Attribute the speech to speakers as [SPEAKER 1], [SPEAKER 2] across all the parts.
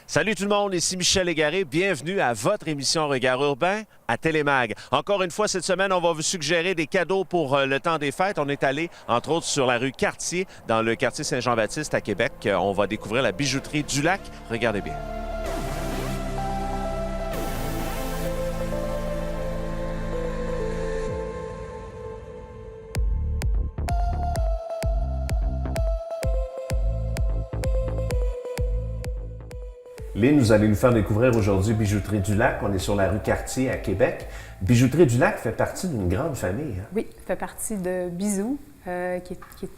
[SPEAKER 1] Salut tout le monde, ici Michel Légaré. Bienvenue à votre émission Regard urbain à Télémag. Encore une fois, cette semaine, on va vous suggérer des cadeaux pour le temps des fêtes. On est allé, entre autres, sur la rue Cartier, dans le quartier Saint-Jean-Baptiste à Québec. On va découvrir la bijouterie du lac. Regardez bien. Lynn, vous allez nous faire découvrir aujourd'hui Bijouterie du Lac. On est sur la rue Cartier à Québec. Bijouterie du Lac fait partie d'une grande famille. Hein?
[SPEAKER 2] Oui, fait partie de Bisous, qui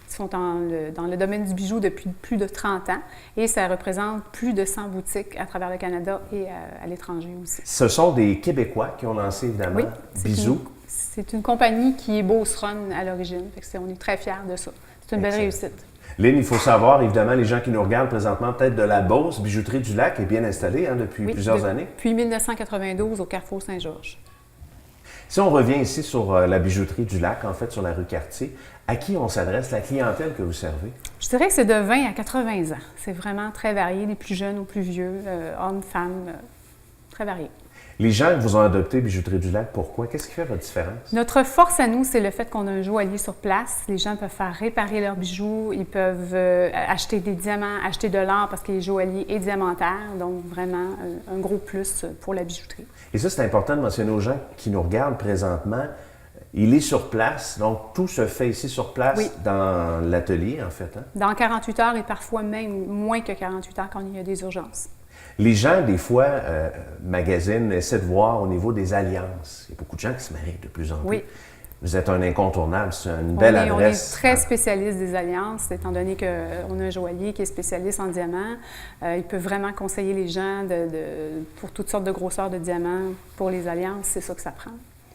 [SPEAKER 2] sont dans le domaine du bijou depuis plus de 30 ans. Et ça représente plus de 100 boutiques à travers le Canada et à l'étranger aussi.
[SPEAKER 1] Ce sont des Québécois qui ont lancé, évidemment,
[SPEAKER 2] oui,
[SPEAKER 1] Bisous.
[SPEAKER 2] C'est une compagnie qui est Beauce-Run à l'origine. On est très fiers de ça. C'est une belle réussite.
[SPEAKER 1] Lynn, il faut savoir, évidemment, les gens qui nous regardent présentement, peut-être de la Beauce, Bijouterie du Lac est bien installée depuis plusieurs années.
[SPEAKER 2] Depuis 1992 au Carrefour Saint-Georges.
[SPEAKER 1] Si on revient ici sur la Bijouterie du Lac, en fait, sur la rue Cartier, à qui on s'adresse, la clientèle que vous servez?
[SPEAKER 2] Je dirais que c'est de 20 à 80 ans. C'est vraiment très varié, des plus jeunes aux plus vieux, hommes, femmes, très varié.
[SPEAKER 1] Les gens qui vous ont adopté Bijouterie du Lac, pourquoi? Qu'est-ce qui fait votre différence?
[SPEAKER 2] Notre force à nous, c'est le fait qu'on a un joaillier sur place. Les gens peuvent faire réparer leurs bijoux, ils peuvent acheter des diamants, acheter de l'or parce qu'il est joaillier et diamantaire. Donc, vraiment, un gros plus pour la bijouterie.
[SPEAKER 1] Et ça, c'est important de mentionner aux gens qui nous regardent présentement. Il est sur place, donc tout se fait ici sur place dans l'atelier, en fait. Hein?
[SPEAKER 2] Dans 48 heures et parfois même moins que 48 heures quand il y a des urgences.
[SPEAKER 1] Les gens, des fois, magasinent, essaient de voir au niveau des alliances. Il y a beaucoup de gens qui se marient de plus en plus.
[SPEAKER 2] Oui.
[SPEAKER 1] Vous êtes un incontournable, c'est une belle adresse.
[SPEAKER 2] On est très spécialiste des alliances, étant donné qu'on a un joaillier qui est spécialiste en diamants. Il peut vraiment conseiller les gens pour toutes sortes de grosseurs de diamants. Pour les alliances, c'est ça que ça prend.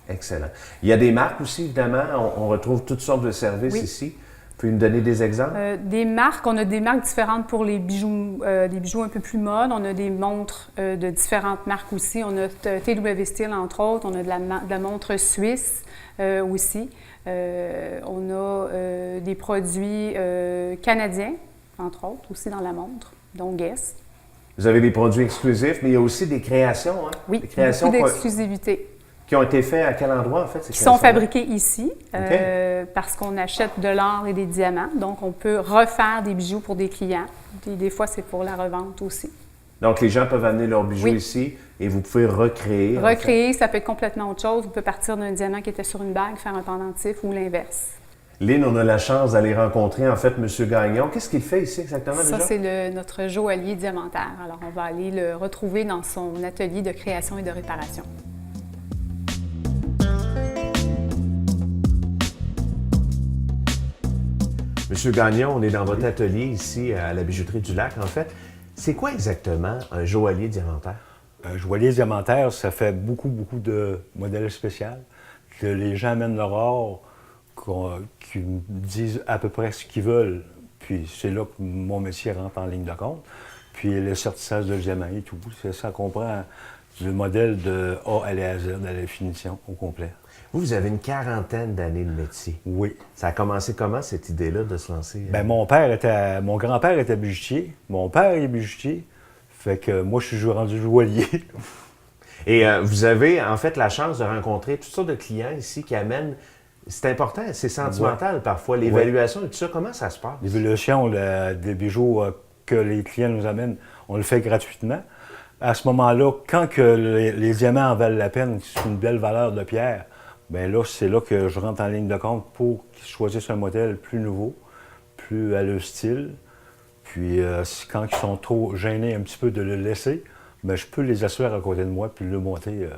[SPEAKER 1] Excellent. Il y a des marques aussi, évidemment. On retrouve toutes sortes de services ici. Vous pouvez nous donner des exemples?
[SPEAKER 2] Des marques, on a des marques différentes pour les bijoux un peu plus mode. On a des montres de différentes marques aussi. On a TW Steel, entre autres. On a de la montre suisse aussi. On a des produits canadiens, entre autres, aussi dans la montre, dont Guess.
[SPEAKER 1] Vous avez des produits exclusifs, mais il y a aussi des créations. Hein?
[SPEAKER 2] Oui,
[SPEAKER 1] des créations
[SPEAKER 2] beaucoup d'exclusivité.
[SPEAKER 1] Qui ont été faits à quel endroit, en fait?
[SPEAKER 2] Qui sont fabriqués ici, parce qu'on achète de l'or et des diamants. Donc, on peut refaire des bijoux pour des clients. Et des fois, c'est pour la revente aussi.
[SPEAKER 1] Donc, les gens peuvent amener leurs bijoux ici et vous pouvez recréer.
[SPEAKER 2] Recréer, ça peut être complètement autre chose. On peut partir d'un diamant qui était sur une bague, faire un pendentif ou l'inverse.
[SPEAKER 1] Lynn, on a la chance d'aller rencontrer, en fait, M. Gagnon. Qu'est-ce qu'il fait ici exactement déjà?
[SPEAKER 2] Ça, c'est notre joaillier diamantaire. Alors, on va aller le retrouver dans son atelier de création et de réparation.
[SPEAKER 1] Monsieur Gagnon, on est dans votre atelier ici à la Bijouterie du Lac, en fait. C'est quoi exactement un joaillier diamantaire?
[SPEAKER 3] Un joaillier diamantaire, ça fait beaucoup de modèles spéciaux. Que les gens amènent leur or, qui me disent à peu près ce qu'ils veulent. Puis c'est là que mon métier rentre en ligne de compte. Puis le certissage de diamant et tout. Ça comprend le modèle de A à la Z, à la finition au complet.
[SPEAKER 1] Vous avez une quarantaine d'années de métier.
[SPEAKER 3] Oui.
[SPEAKER 1] Ça a commencé comment, cette idée-là, de se lancer?
[SPEAKER 3] Bien, mon grand-père était bijoutier. Mon père est bijoutier. Fait que moi, je suis rendu joaillier.
[SPEAKER 1] Et vous avez, en fait, la chance de rencontrer toutes sortes de clients ici qui amènent... C'est important, c'est sentimental parfois, l'évaluation et tout ça. Comment ça se passe?
[SPEAKER 3] L'évaluation des bijoux que les clients nous amènent, on le fait gratuitement. À ce moment-là, quand que les diamants en valent la peine, c'est une belle valeur de pierre, bien là, c'est là que je rentre en ligne de compte pour qu'ils choisissent un modèle plus nouveau, plus à leur style. Puis quand ils sont trop gênés un petit peu de le laisser, bien, je peux les asseoir à côté de moi puis le monter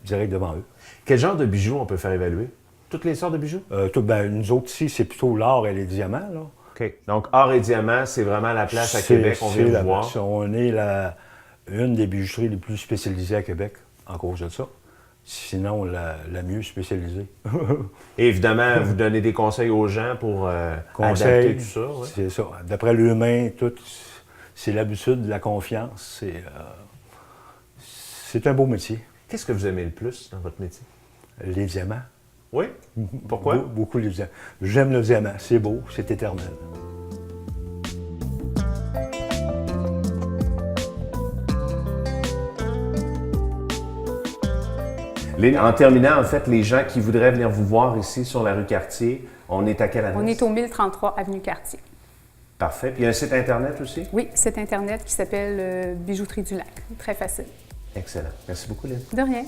[SPEAKER 3] direct devant eux.
[SPEAKER 1] Quel genre de bijoux on peut faire évaluer? Toutes les sortes de bijoux?
[SPEAKER 3] Nous autres ici, c'est plutôt l'or et les diamants, là.
[SPEAKER 1] OK. Donc, or et diamant, c'est vraiment la place à Québec, on vient vous voir.
[SPEAKER 3] On est une des bijouteries les plus spécialisées à Québec, en cause de ça. Sinon, la mieux spécialisée.
[SPEAKER 1] Et évidemment, vous donnez des conseils aux gens pour adapter tout ça. Ouais.
[SPEAKER 3] C'est ça. D'après l'humain, tout, c'est l'habitude, la confiance. C'est un beau métier.
[SPEAKER 1] Qu'est-ce que vous aimez le plus dans votre métier?
[SPEAKER 3] Les diamants.
[SPEAKER 1] Oui? Pourquoi?
[SPEAKER 3] Beaucoup les diamants. J'aime le diamant. C'est beau, c'est éternel.
[SPEAKER 1] Lynn, en terminant, en fait, les gens qui voudraient venir vous voir ici sur la rue Cartier, on est à quelle adresse?
[SPEAKER 2] On est au 1033 Avenue Cartier.
[SPEAKER 1] Parfait. Puis il y a un site Internet aussi?
[SPEAKER 2] Oui, site Internet qui s'appelle Bijouterie du Lac. Très facile.
[SPEAKER 1] Excellent. Merci beaucoup, Lynn.
[SPEAKER 2] De rien.